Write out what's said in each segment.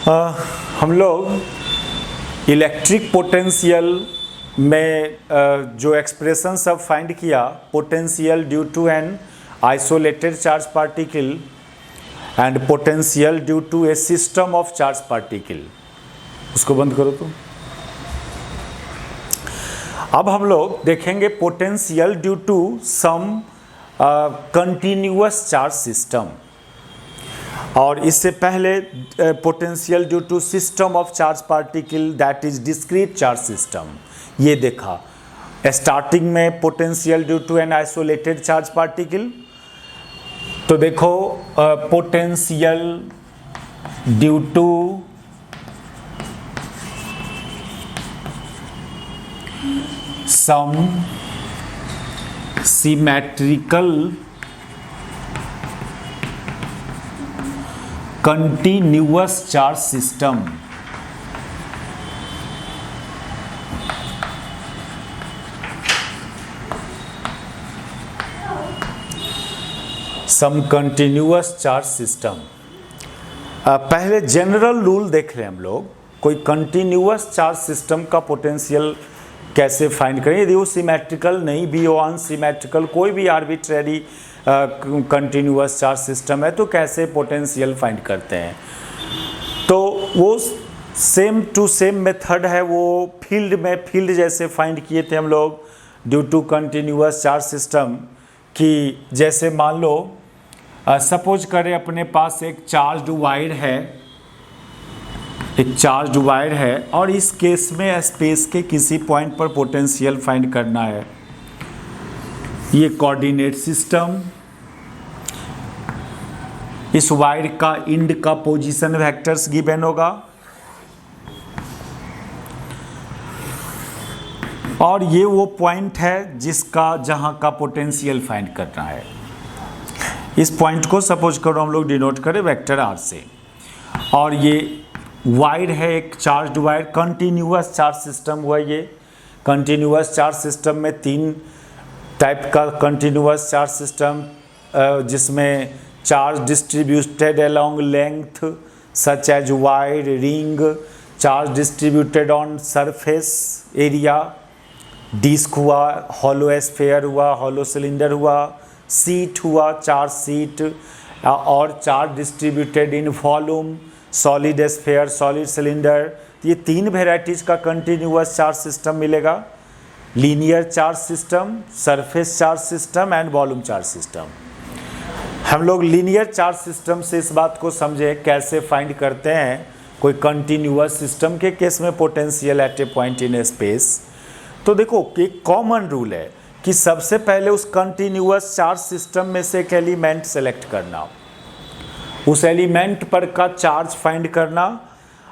हाँ, हम लोग इलेक्ट्रिक पोटेंशियल में जो एक्सप्रेशन सब फाइंड किया, potential due to an isolated charge particle and potential due to a system of charge particle, उसको बंद करो तुम। अब हम लोग देखेंगे potential due to some continuous charge system, और इससे पहले potential due to system of charge particle that is discrete charge system, ये देखा। स्टार्टिंग में potential due to an isolated charge particle, तो देखो potential due to some symmetrical continuous charge system, some continuous charge system. पहले general rule देख रहे हैं हम लोग, कोई कंटिन्यूअस चार्ज सिस्टम का पोटेंशियल कैसे फाइंड करें, यदि वो सिमेट्रिकल नहीं भी हो, अनसिमेट्रिकल, कोई भी आर्बिट्रेरी कंटिन्यूअस चार्ज सिस्टम है, तो कैसे पोटेंशियल फाइंड करते हैं। तो वो सेम टू सेम मेथड है, वो फील्ड में फील्ड जैसे फाइंड किए थे हम लोग due to continuous charge system, कि जैसे मान लो सपोज करें अपने पास एक चार्ज वायर है, एक चार्ज वायर है, और इस केस में स्पेस के किसी पॉइंट पर पोटेंशियल फाइंड करना है। ये कोऑर्डिनेट सिस्टम, इस वायर का इंड का पोजीशन वेक्टर्स गिवन होगा, और ये वो पॉइंट है जिसका जहां का पोटेंशियल फाइंड करना है। इस पॉइंट को सपोज करो हम लोग डिनोट करें वेक्टर आर से, और ये वायर है एक charge wire, continuous charge system हुआ। ये कंटिन्यूअस चार्ज सिस्टम में तीन टाइप का कंटिन्यूअस चार्ज सिस्टम, जिसमें charge distributed along length such as wire, ring, charge distributed on surface area, disk हुआ, हॉलो स्फीयर हुआ, हॉलो सिलेंडर हुआ, सीट हुआ, चार्ज सीट, और charge distributed in volume, solid sphere, solid cylinder. ये तीन varieties का continuous charge system मिलेगा, linear charge system, surface charge system and volume charge system. हम लोग लीनियर चार्ज सिस्टम से इस बात को समझे कैसे फाइंड करते हैं कोई कंटिन्यूअस सिस्टम के केस में potential at A point in space. तो देखो एक कॉमन रूल है कि सबसे पहले उस कंटिन्यूअस चार्ज सिस्टम में से एक एलिमेंट सेलेक्ट करना, उस एलिमेंट पर का चार्ज फाइंड करना,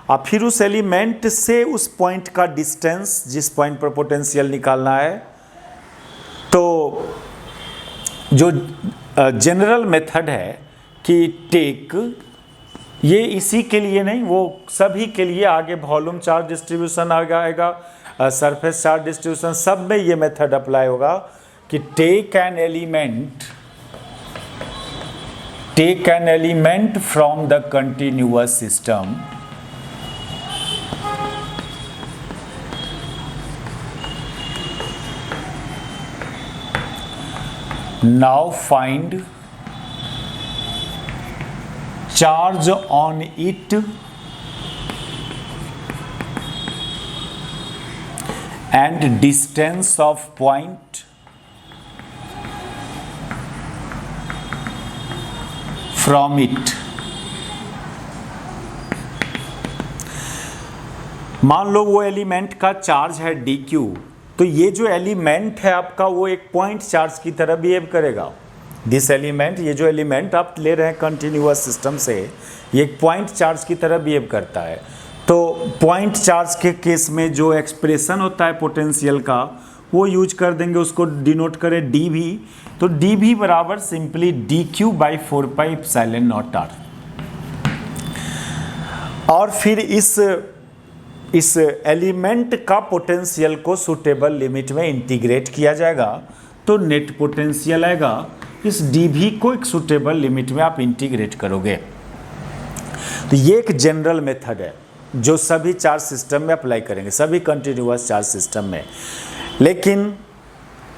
और फिर उस एलिमेंट से उस पॉइंट का डिस्टेंस, जिस पॉइंट पर पोटेंशियल निकालना है। तो जो जनरल मेथड है कि टेक, ये इसी के लिए नहीं, वो सभी के लिए, आगे वॉल्यूम चार्ज डिस्ट्रीब्यूशन आएगा, सरफेस चार्ज डिस्ट्रीब्यूशन, सब में ये मेथड अप्लाई होगा कि take an element from the continuous system, now find charge on it and distance of point from it। मान लो वो एलिमेंट का चार्ज है dq, तो ये जो एलिमेंट है आपका वो एक पॉइंट चार्ज की तरह बिहेव करेगा। दिस एलिमेंट, ये जो एलिमेंट आप ले रहे हैं कंटिन्यूअस सिस्टम से, ये एक पॉइंट चार्ज की तरह बिहेव करता है। तो पॉइंट चार्ज के केस में जो एक्सप्रेशन होता है पोटेंशियल का, वो यूज कर देंगे, उसको डिनोट करें dv। तो dv बराबर सिंपली dq/4πε0r। और फिर इस इस एलिमेंट का पोटेंशियल को सुटेबल लिमिट में इंटीग्रेट किया जाएगा तो नेट पोटेंशियल आएगा। इस dV को एक सुटेबल लिमिट में आप इंटीग्रेट करोगे। तो ये एक जनरल मेथड है जो सभी चार्ज सिस्टम में अप्लाई करेंगे, सभी कंटिन्यूअस चार्ज सिस्टम में। लेकिन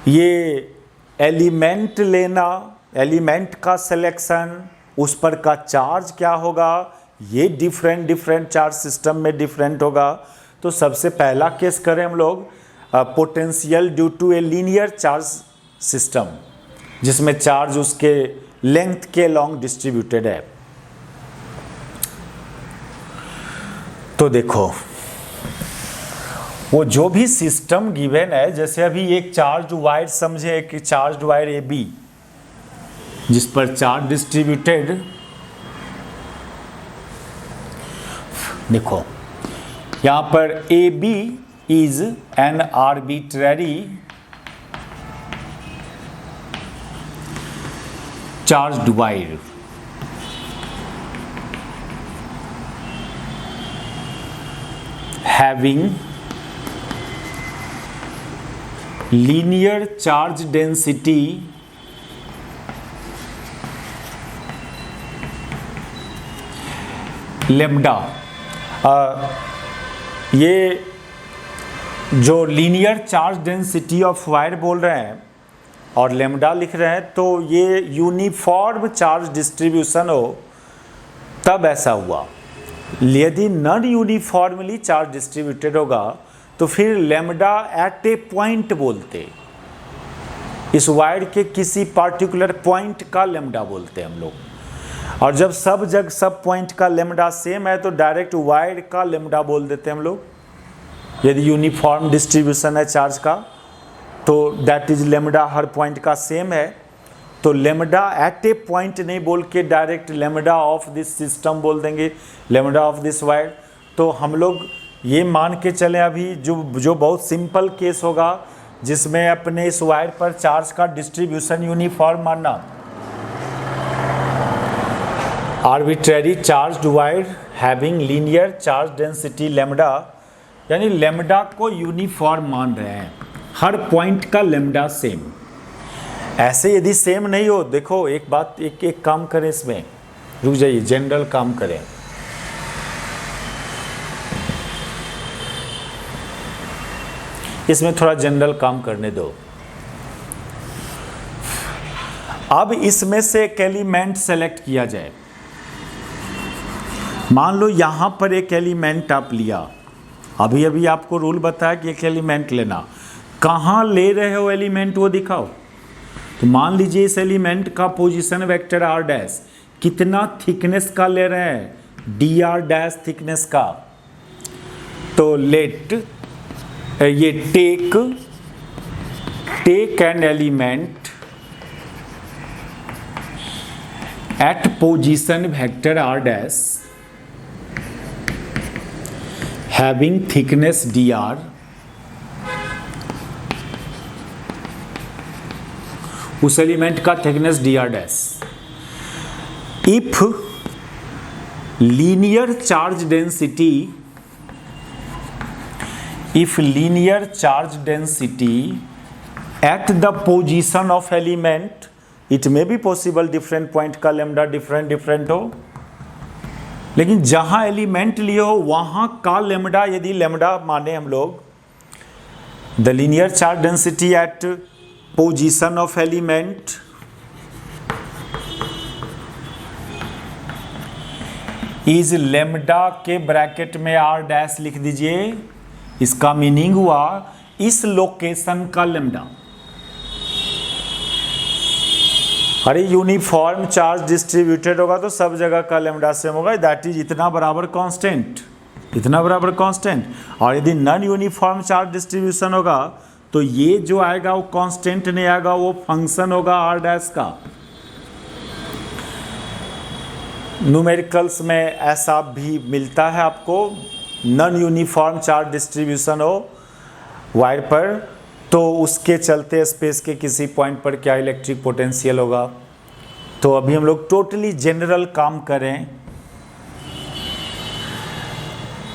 ये एलिमेंट लेना, एलिमेंट का सिलेक्शन, उस पर का चार्ज क्या होगा, ये डिफरेंट चार्ज सिस्टम में डिफरेंट होगा। तो सबसे पहला केस करें हम लोग potential due to a linear charge system, जिसमें चार्ज उसके लेंथ के लॉन्ग डिस्ट्रीब्यूटेड है। तो देखो वो जो भी सिस्टम गिवन है, जैसे अभी एक चार्ज वायर समझे, एक चार्ज वायर ए बी जिस पर चार्ज डिस्ट्रीब्यूटेड, देखो यहां पर A B is an arbitrary charged wire. Having linear charge density lambda। ये जो linear charge density of wire बोल रहे हैं और लेमडा लिख रहे हैं, तो ये यूनिफॉर्म चार्ज डिस्ट्रीब्यूशन हो तब ऐसा हुआ। यदि नॉन यूनिफॉर्मली चार्ज डिस्ट्रीब्यूटेड होगा तो फिर लेमडा एट ए पॉइंट बोलते, इस वायर के किसी पार्टिकुलर पॉइंट का लेमडा बोलते हैं हम लोग। और जब सब पॉइंट का लेमडा सेम है तो डायरेक्ट वायर का लेमडा बोल देते हैं हम लोग। यदि यूनिफॉर्म डिस्ट्रीब्यूशन है चार्ज का तो that is lambda her point का सेम है, तो लेमडा एट ए पॉइंट नहीं बोल के direct lambda of this system बोल देंगे, लेमडा ऑफ दिस वायर। तो हम लोग ये मान के चलें अभी जो बहुत सिंपल केस होगा जिसमें अपने इस वायर पर चार्ज का डिस्ट्रीब्यूशन यूनिफॉर्म मानना, arbitrary charged wire having linear charge density lambda, यानी लेमडा को यूनिफॉर्म मान रहे हैं, हर पॉइंट का लेमडा सेम। ऐसे यदि सेम नहीं हो, देखो एक बात, एक काम करें, इसमें रुक जाइए, जनरल काम करें। इसमें थोड़ा जनरल काम करने दो। अब इसमें से एक एलिमेंट सेलेक्ट किया जाए। मान लो यहां पर एक एलिमेंट आप लिया, अभी अभी आपको रूल बताया कि एक एलिमेंट लेना, कहां ले रहे हो एलिमेंट वो दिखाओ। तो मान लीजिए इस एलिमेंट का पोजीशन वेक्टर आर डैश कितना थिकनेस का ले रहे हैं, डी आर डैश थिकनेस का। तो लेट ये take an element at position vector R dash having thickness D R, उस एलिमेंट का thickness D R dash. If linear charge density, if linear charge density at the position of element, it may be possible different point का lambda different हो, लेकिन जहां element लिए हो वहां का lambda, यदि lambda माने हम लोग, the linear charge density at position of element is lambda के ब्रैकेट में r डैश लिख दीजिए। इसका मीनिंग हुआ इस लोकेशन का लेमडा। अरे यूनिफॉर्म चार्ज डिस्ट्रीब्यूटेड होगा तो सब जगह का लेमडा सेम होगा, दैट इज इतना बराबर कांस्टेंट, इतना बराबर कांस्टेंट। और यदि नॉन यूनिफॉर्म चार्ज डिस्ट्रीब्यूशन होगा तो ये जो आएगा वो कांस्टेंट नहीं आएगा, वो फंक्शन होगा आर डैश का। न्यूमेरिकल्स में ऐसा भी मिलता है आपको, नॉन यूनिफॉर्म चार्ज डिस्ट्रीब्यूशन हो वायर पर तो उसके चलते स्पेस के किसी पॉइंट पर क्या इलेक्ट्रिक पोटेंशियल होगा। तो अभी हम लोग टोटली जनरल काम करें।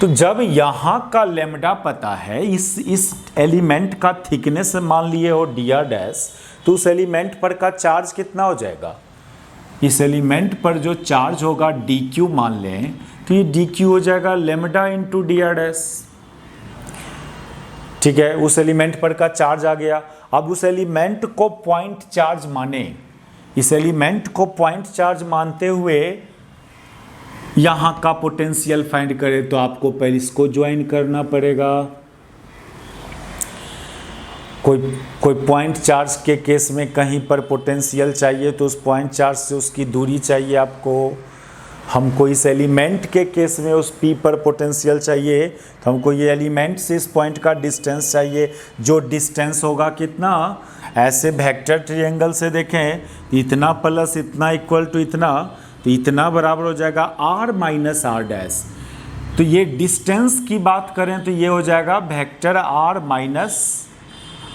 तो जब यहाँ का लेमडा पता है, इस एलिमेंट का थिकनेस मान लिए हो dr डैश, तो उस एलिमेंट पर का चार्ज कितना हो जाएगा? इस एलिमेंट पर जो चार्ज होगा dq मान लें, तो ये dq हो जाएगा लेमडा इंटू dr डैश। ठीक है, उस एलिमेंट पर का चार्ज आ गया। अब उस एलिमेंट को पॉइंट चार्ज माने, इस एलिमेंट को पॉइंट चार्ज मानते हुए यहाँ का पोटेंशियल फाइंड करें, तो आपको पहले इसको ज्वाइन करना पड़ेगा। कोई पॉइंट चार्ज के केस में कहीं पर पोटेंशियल चाहिए, तो उस पॉइंट चार्ज से उसकी दूरी चाहिए आपको। हमको इस एलिमेंट के केस में उस P पर पोटेंशियल चाहिए, तो हमको ये एलिमेंट से इस पॉइंट का डिस्टेंस चाहिए। जो डिस्टेंस होगा कितना, ऐसे वेक्टर ट्रायंगल से देखें, इतना प्लस इतना इक्वल टू इतना, तो इतना बराबर हो जाएगा r माइनस r डैश। तो ये डिस्टेंस की बात करें तो ये हो जाएगा vector r minus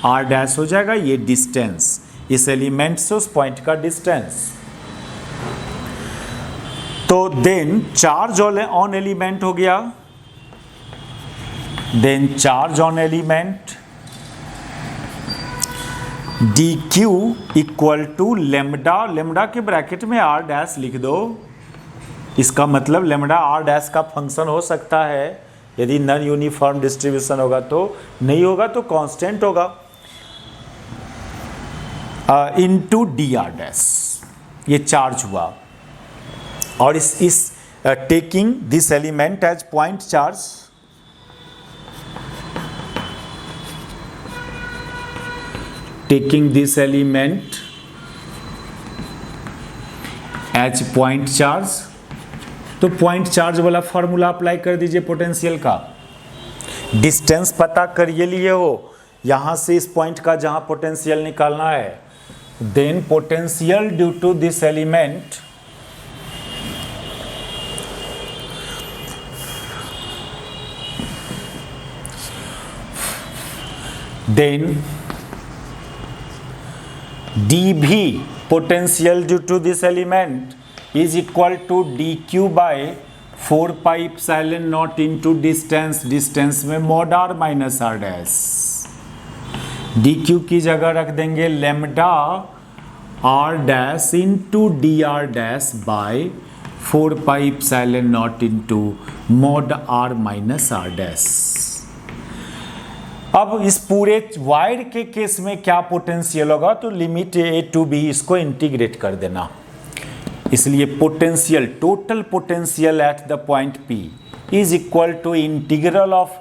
r dash हो जाएगा, ये डिस्टेंस इस एलिमेंट से उस पॉइंट का डिस्टेंस। तो देन चार्ज ऑन एलिमेंट हो गया, then charge on element dq equal to lambda, lambda के ब्रैकेट में r डैश लिख दो। इसका मतलब लेमडा r डैश का फंक्शन हो सकता है, यदि नॉन यूनिफॉर्म डिस्ट्रीब्यूशन होगा तो, नहीं होगा तो कांस्टेंट होगा, इनटू dr डैश। ये चार्ज हुआ, और इस taking this element as point charge, taking this element as point charge, तो पॉइंट चार्ज वाला फॉर्मूला अप्लाई कर दीजिए पोटेंशियल का। डिस्टेंस पता करिए लिए हो यहां से इस पॉइंट का जहां पोटेंशियल निकालना है, then potential due to this element then dV potential due to this element is equal to dq by 4 pi epsilon naught into distance, distance में mod r minus r dash. dq की जगह रख देंगे lambda r dash into D R dash by 4 pi epsilon naught into mod r minus r dash. अब इस पूरे wire के case में क्या पोटेंशियल होगा, तो लिमिट a टू b इसको इंटीग्रेट कर देना। इसलिए potential, total potential at the point P is equal to integral of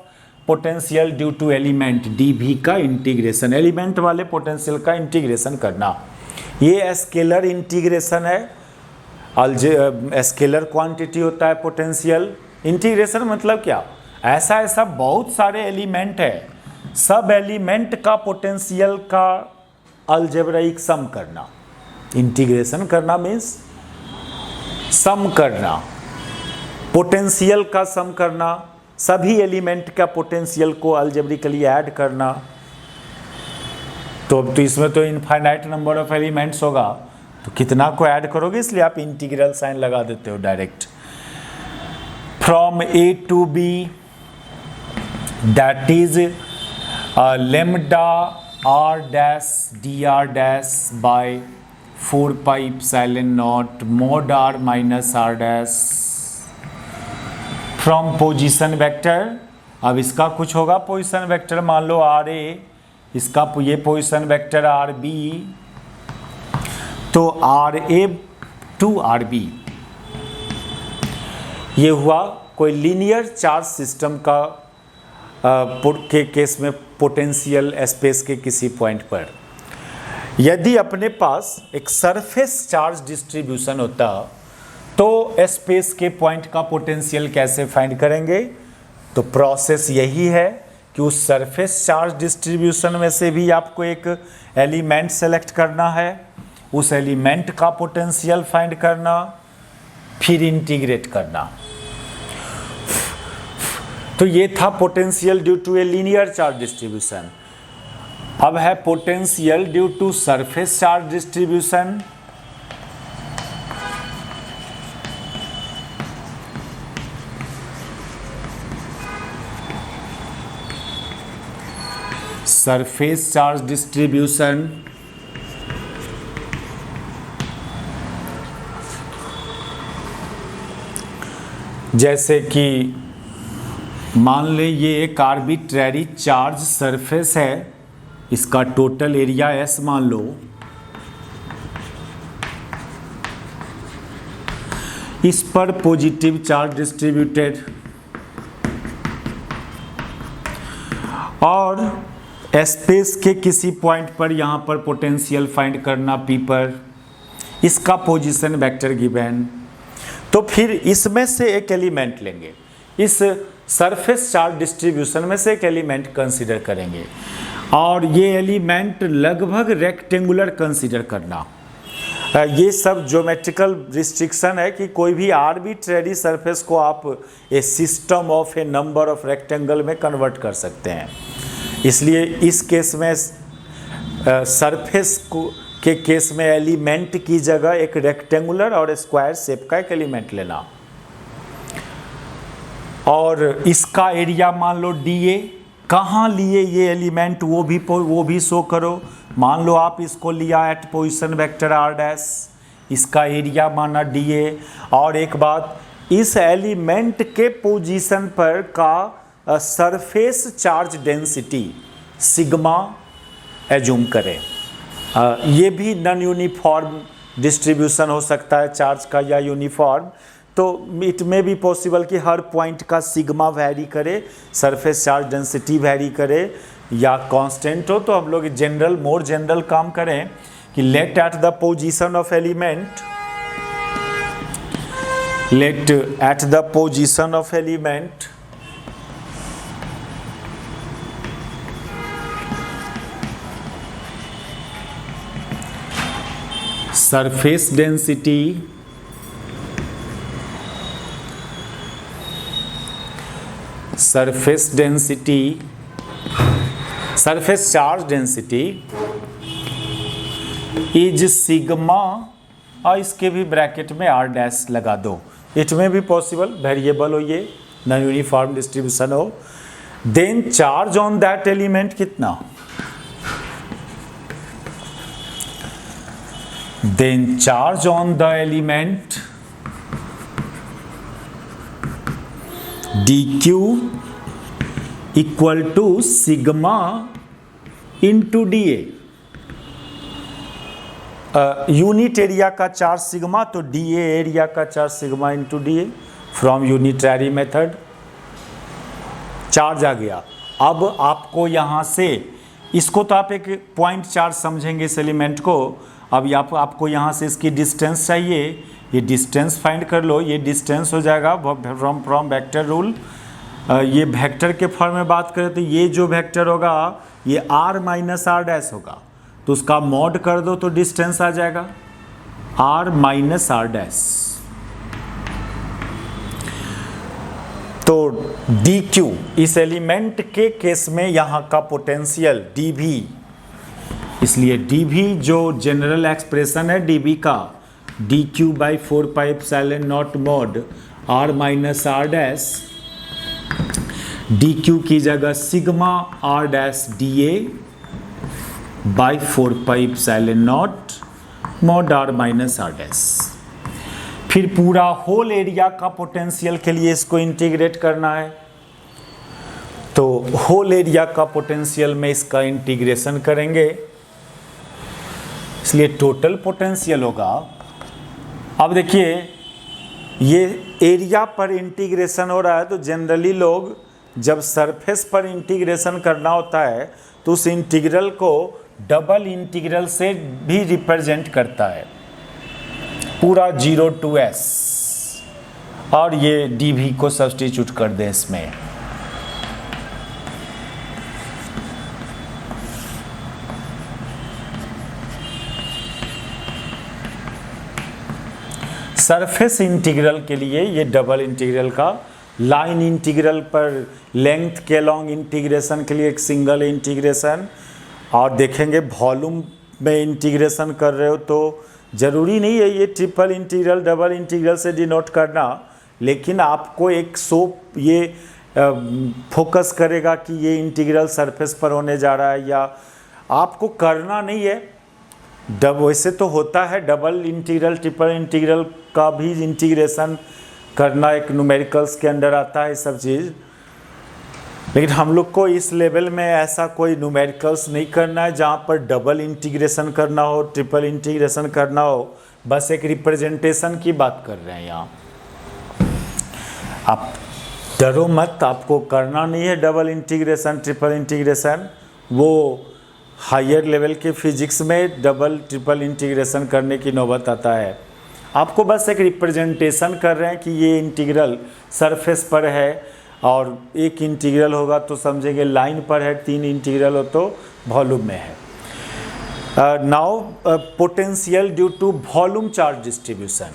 potential due to element dv का इंटीग्रेशन, एलिमेंट वाले पोटेंशियल का इंटीग्रेशन करना। ये स्केलर इंटीग्रेशन है, स्केलर क्वांटिटी होता है पोटेंशियल। इंटीग्रेशन मतलब क्या, ऐसा बहुत सारे एलिमेंट है, सब एलिमेंट का पोटेंशियल का अलजेब्राइक सम करना। इंटीग्रेशन करना मीन्स सम करना, पोटेंशियल का सम करना, सभी एलिमेंट का पोटेंशियल को अलजेब्रिकली ऐड करना। तो इसमें तो इनफाइनाइट नंबर ऑफ एलिमेंट्स होगा, तो कितना को ऐड करोगे, इसलिए आप इंटीग्रल साइन लगा देते हो direct. From a to b that is lambda r dash dr dash by 4 pi epsilon naught mod r minus r dash from position vector. अब इसका कुछ होगा पोजीशन वेक्टर, मान लो RA, इसका ये पोजीशन वेक्टर RB, तो RA टू RB ये हुआ कोई लीनियर चार्ज सिस्टम का के केस में पोटेंशियल स्पेस के किसी पॉइंट पर। यदि अपने पास एक सरफेस चार्ज डिस्ट्रीब्यूशन होता तो स्पेस के पॉइंट का पोटेंशियल कैसे फाइंड करेंगे, तो प्रोसेस यही है कि उस सरफेस चार्ज डिस्ट्रीब्यूशन में से भी आपको एक एलिमेंट सेलेक्ट करना है, उस एलिमेंट का पोटेंशियल फाइंड करना, फिर इंटीग्रेट करना। तो ये था potential due to a linear charge distribution. अब है potential due to surface charge distribution. Surface charge distribution जैसे कि मान लें ये एक आर्बिट्ररी चार्ज सरफेस है, इसका टोटल एरिया S मान लो, इस पर पॉजिटिव चार्ज डिस्ट्रीब्यूटेड, और स्पेस के किसी पॉइंट पर यहाँ पर पोटेंशियल फाइंड करना P पर, इसका पोजीशन वेक्टर गिवन। तो फिर इसमें से एक एलिमेंट लेंगे, इस सरफेस चार्ज डिस्ट्रीब्यूशन में से एक एलिमेंट कंसीडर करेंगे, और ये एलिमेंट लगभग रेक्टेंगुलर कंसीडर करना। ये सब ज्योमेट्रिकल रिस्ट्रिक्शन है कि कोई भी आर्बिट्रेरी सरफेस को आप a system of a number of rectangle में कन्वर्ट कर सकते हैं। इसलिए इस केस में सरफेस को के केस में एलिमेंट की जगह एक रेक्टेंगुलर और स्क्वायर शेप का एक एलिमेंट लेना, और इसका एरिया मान लो DA। कहाँ लिए ये एलिमेंट वो भी शो करो। मान लो आप इसको लिया एट पोजीशन वेक्टर r', इसका एरिया माना DA। और एक बात, इस एलिमेंट के पोजीशन पर का surface charge density sigma assume करें। ये भी नॉन यूनिफॉर्म डिस्ट्रीब्यूशन हो सकता है चार्ज का या यूनिफॉर्म, तो इट में भी पॉसिबल कि हर पॉइंट का सिग्मा वैरी करे, सरफेस चार्ज डेंसिटी वैरी करे या कांस्टेंट हो। तो हम लोग मोर जनरल काम करें कि let at the position of element, let at the position of element surface density surface charge density is sigma, और इसके भी ब्रैकेट में r' लगा दो। इट में भी पॉसिबल वेरिएबल हो, ये नॉन यूनिफॉर्म डिस्ट्रीब्यूशन हो। Then charge on that element कितना, then charge on the element dq equal to sigma into dA। Unit area का चार्ज सिग्मा, तो DA एरिया का charge sigma into DA from unitary method. Charge आ गया। अब आपको यहाँ से इसको तो आप एक पॉइंट चार्ज समझेंगे इस एलिमेंट को। अब आपको यहाँ से इसकी डिस्टेंस चाहिए, ये डिस्टेंस फाइंड कर लो। ये डिस्टेंस हो जाएगा फ्रॉम वेक्टर रूल। ये वेक्टर के फॉर्म में बात करें तो ये जो वेक्टर होगा ये r माइनस r' होगा, तो उसका मॉड कर दो तो डिस्टेंस आ जाएगा r माइनस r'। तो dq इस एलिमेंट के केस में यहाँ का पोटेंशियल dv, इसलिए dv जो जनरल एक्सप्रेशन है dv का, dq by 4πε0 mod r minus r', dq की जगह sigma r' dA by 4πε0 mod r minus r'। फिर पूरा होल एरिया का पोटेंशियल के लिए इसको इंटीग्रेट करना है, तो होल एरिया का पोटेंशियल में इसका इंटीग्रेशन करेंगे, इसलिए टोटल पोटेंशियल होगा। अब देखिए ये एरिया पर इंटीग्रेशन हो रहा है, तो जनरली लोग जब सरफेस पर इंटीग्रेशन करना होता है तो उस इंटीग्रल को डबल इंटीग्रल से भी रिप्रेजेंट करता है, पूरा 0 to s, और ये dv को सब्स्टिट्यूट कर दें इसमें। सरफेस इंटीग्रल के लिए ये डबल इंटीग्रल का, लाइन इंटीग्रल पर लेंथ के लॉन्ग इंटीग्रेशन के लिए एक सिंगल इंटीग्रेशन, और देखेंगे वॉल्यूम में इंटीग्रेशन कर रहे हो तो ज़रूरी नहीं है ये ट्रिपल इंटीग्रल डबल इंटीग्रल से डिनोट करना, लेकिन आपको एक ये फोकस करेगा कि ये इंटीग्रल सरफेस पर होने जा रहा है, या आपको करना नहीं है। वैसे तो होता है डबल इंटीग्रल ट्रिपल इंटीग्रल का भी इंटीग्रेशन करना, एक न्यूमेरिकल्स के अंडर आता है सब चीज़, लेकिन हम लोग को इस लेवल में ऐसा कोई न्यूमेरिकल्स नहीं करना है जहाँ पर डबल इंटीग्रेशन करना हो, ट्रिपल इंटीग्रेशन करना हो। बस एक रिप्रेजेंटेशन की बात कर रहे हैं यहाँ। आप डरो मत, आपको करना नहीं है डबल इंटीग्रेशन ट्रिपल इंटीग्रेशन। वो हायर लेवल के फिजिक्स में डबल ट्रिपल इंटीग्रेशन करने की नौबत आता है। आपको बस एक रिप्रेजेंटेशन कर रहे हैं कि ये इंटीग्रल सरफेस पर है, और एक इंटीग्रल होगा तो समझेंगे लाइन पर है, 3 इंटीग्रल हो तो वॉल्यूम में है। Now potential due to volume charge distribution.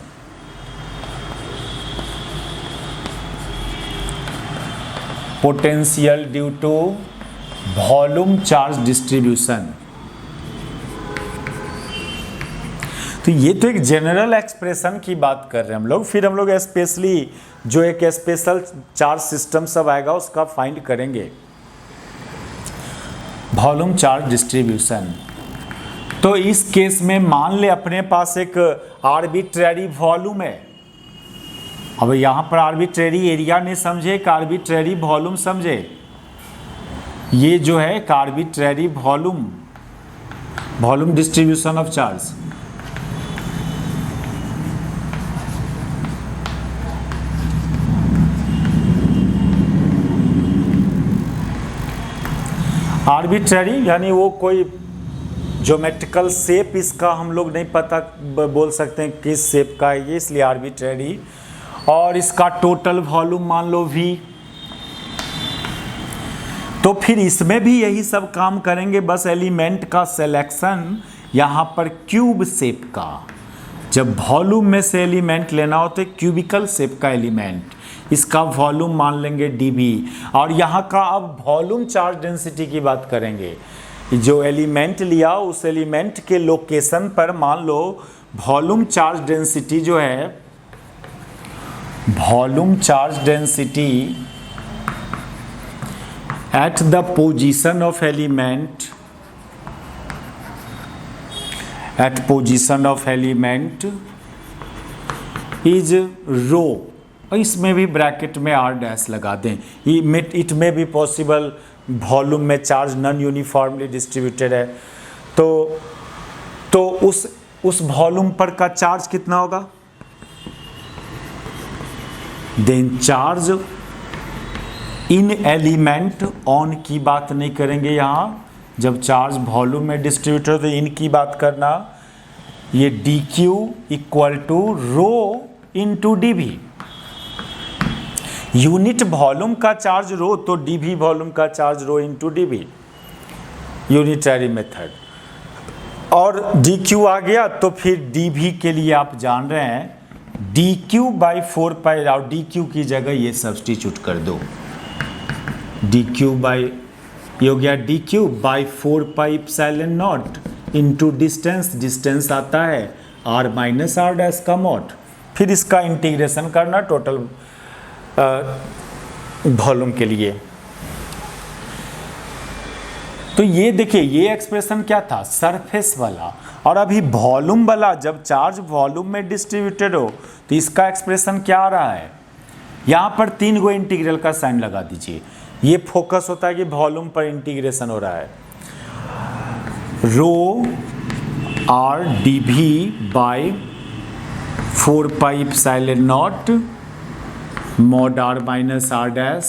Potential due to volume charge distribution. तो ये तो एक जनरल एक्सप्रेशन की बात कर रहे हैं हम लोग, फिर हम लोग स्पेशली जो एक स्पेशल चार्ज सिस्टम सब आएगा उसका फाइंड करेंगे। वॉल्यूम चार्ज डिस्ट्रीब्यूशन, तो इस केस में मान ले अपने पास एक आर्बिट्रेरी वॉल्यूम है। अब यहाँ पर आर्बिट्रेरी एरिया नहीं समझे, एक आर्बिट्रेरी वॉल्यूम समझे। ये जो है एक arbitrary volume distribution of charge. Arbitrary यानी वो कोई ज्योमेट्रिकल शेप इसका हम लोग नहीं पता बोल सकते हैं किस शेप का है ये, इसलिए आर्बिट्रेरी। और इसका टोटल वॉल्यूम मान लो V। तो फिर इसमें भी यही सब काम करेंगे, बस एलिमेंट का सिलेक्शन यहाँ पर क्यूब शेप का। जब वॉल्यूम में से एलिमेंट लेना हो तो क्यूबिकल शेप का एलिमेंट, इसका वॉल्यूम मान लेंगे dV। और यहाँ का अब वॉल्यूम चार्ज डेंसिटी की बात करेंगे। जो एलिमेंट लिया उस एलिमेंट के लोकेशन पर मान लो वॉल्यूम चार्ज डेंसिटी जो है, volume charge density at the position of element, at position of element is rho. इसमें भी ब्रैकेट में R डैश लगा दें। इट में भी पॉसिबल वॉल्यूम में चार्ज नॉन यूनिफॉर्मली डिस्ट्रीब्यूटेड है, तो उस वॉल्यूम पर का चार्ज कितना होगा। Then charge in element on की बात नहीं करेंगे यहाँ। जब चार्ज वॉल्यूम में डिस्ट्रीब्यूटेड हो तो इन की बात करना। ये dq equal to rho into dv। Unit volume का चार्ज रो तो dv वॉल्यूम का charge rho into dv, unitary method. और dq आ गया तो फिर dv के लिए आप जान रहे हैं dq बाई 4 और dq की जगह ये सब्सटीट्यूट कर दो। dq बाई ये हो गया dq by 4 pi epsilon not into distance, distance आता है r माइनस r डैश का मॉड। फिर इसका इंटीग्रेशन करना टोटल वॉल्यूम के लिए। तो ये देखिए ये एक्सप्रेशन क्या था, सरफेस वाला। और अभी वॉल्यूम वाला जब चार्ज वॉल्यूम में डिस्ट्रीब्यूटेड हो तो इसका एक्सप्रेशन क्या आ रहा है। यहाँ पर 3 गो इंटीग्रल का साइन लगा दीजिए। ये फोकस होता है कि वॉल्यूम पर इंटीग्रेशन हो रहा है। रो r dv by 4 pi epsilon not mod r minus r dash.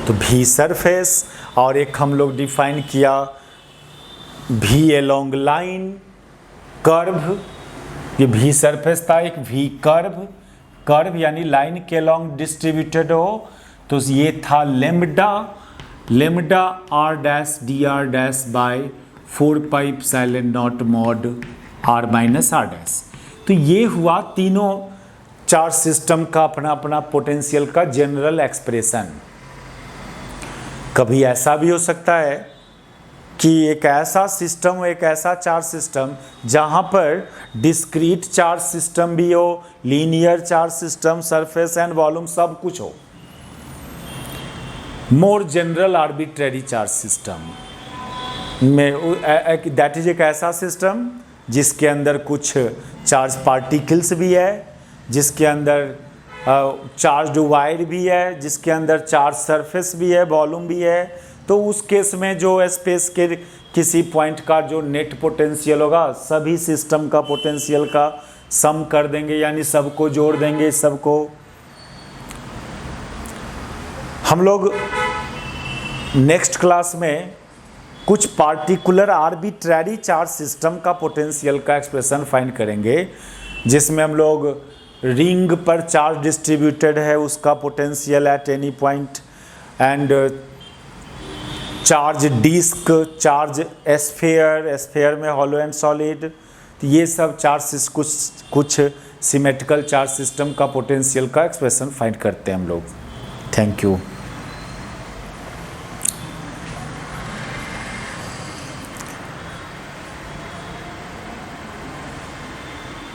तो v सरफेस, और एक हम लोग डिफाइन किया v अलोंग लाइन कर्व। ये v सरफेस था, एक v कर्व यानी लाइन के अलोंग डिस्ट्रीब्यूटेड हो तो ये था lambda r dash dr dash by 4 pi epsilon not mod r minus r dash. तो ये हुआ तीनों चार्ज सिस्टम का अपना अपना पोटेंशियल का जनरल एक्सप्रेशन। कभी ऐसा भी हो सकता है कि एक ऐसा सिस्टम, एक ऐसा चार्ज सिस्टम जहाँ पर डिस्क्रीट चार्ज सिस्टम भी हो, linear charge system, surface and volume सब कुछ हो। More general arbitrary charge system में दैट इज एक ऐसा सिस्टम जिसके अंदर कुछ चार्ज पार्टिकल्स भी है, जिसके अंदर चार्ज वायर भी है, जिसके अंदर चार्ज सरफेस भी है, वॉल्यूम भी है। तो उस केस में जो स्पेस के किसी पॉइंट का जो नेट पोटेंशियल होगा, सभी सिस्टम का पोटेंशियल का सम कर देंगे, यानी सबको जोड़ देंगे। सबको हम लोग नेक्स्ट क्लास में कुछ पार्टिकुलर आर्बिट्ररी चार्ज सिस्टम का पोटेंशियल का एक्सप्रेशन फाइंड करेंगे, जिसमें हम लोग रिंग पर चार्ज डिस्ट्रीब्यूटेड है उसका potential at any point, and charge disc, charge sphere में हॉलो एंड सॉलिड, ये सब चार्ज कुछ सिमेट्रिकल चार्ज सिस्टम का पोटेंशियल का एक्सप्रेशन फाइंड करते हैं हम लोग। Thank you.